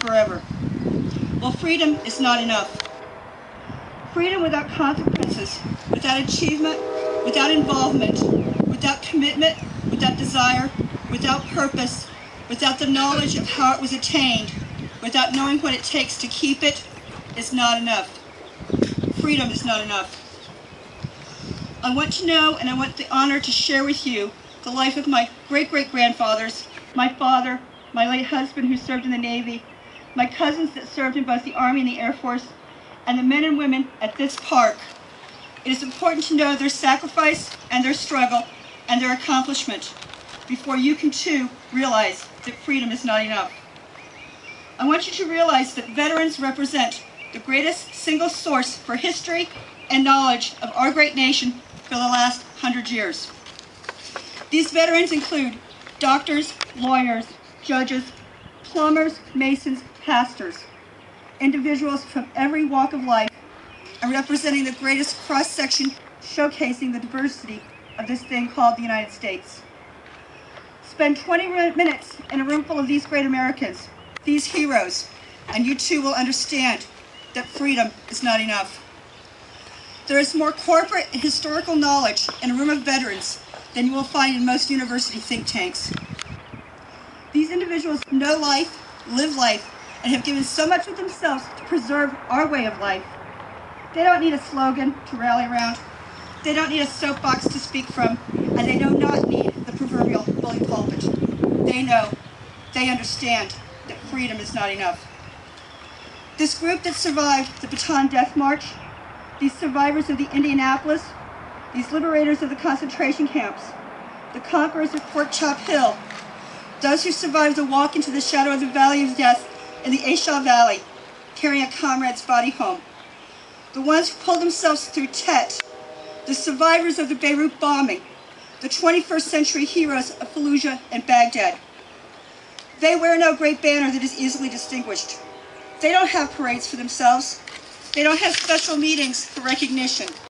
forever. Well, freedom is not enough. Freedom without consequences, without achievement, without involvement, without commitment, without desire, without purpose, without the knowledge of how it was attained, without knowing what it takes to keep it, is not enough. Freedom is not enough. I want to know, and I want the honor to share with you the life of my great-great-grandfathers, my father, my late husband who served in the Navy, my cousins that served in both the Army and the Air Force, and the men and women at this park. It is important to know their sacrifice and their struggle and their accomplishment before you can too realize that freedom is not enough. I want you to realize that veterans represent the greatest single source for history and knowledge of our great nation for the last 100 years. These veterans include doctors, lawyers, judges, plumbers, masons, pastors, individuals from every walk of life, and representing the greatest cross-section showcasing the diversity of this thing called the United States. Spend 20 minutes in a room full of these great Americans, these heroes, and you too will understand that freedom is not enough. There is more corporate and historical knowledge in a room of veterans than you will find in most university think tanks. These individuals know life, live life, and have given so much of themselves to preserve our way of life. They don't need a slogan to rally around. They don't need a soapbox to speak from, and they do not need the proverbial bully pulpit. They know, they understand that freedom is not enough. This group that survived the Bataan Death March, these survivors of the Indianapolis, these liberators of the concentration camps, the conquerors of Pork Chop Hill, those who survived the walk into the shadow of the Valley of Death in the Aisha Valley, carrying a comrade's body home, the ones who pulled themselves through Tet, the survivors of the Beirut bombing, the 21st century heroes of Fallujah and Baghdad. They wear no great banner that is easily distinguished. They don't have parades for themselves. They don't have special meetings for recognition.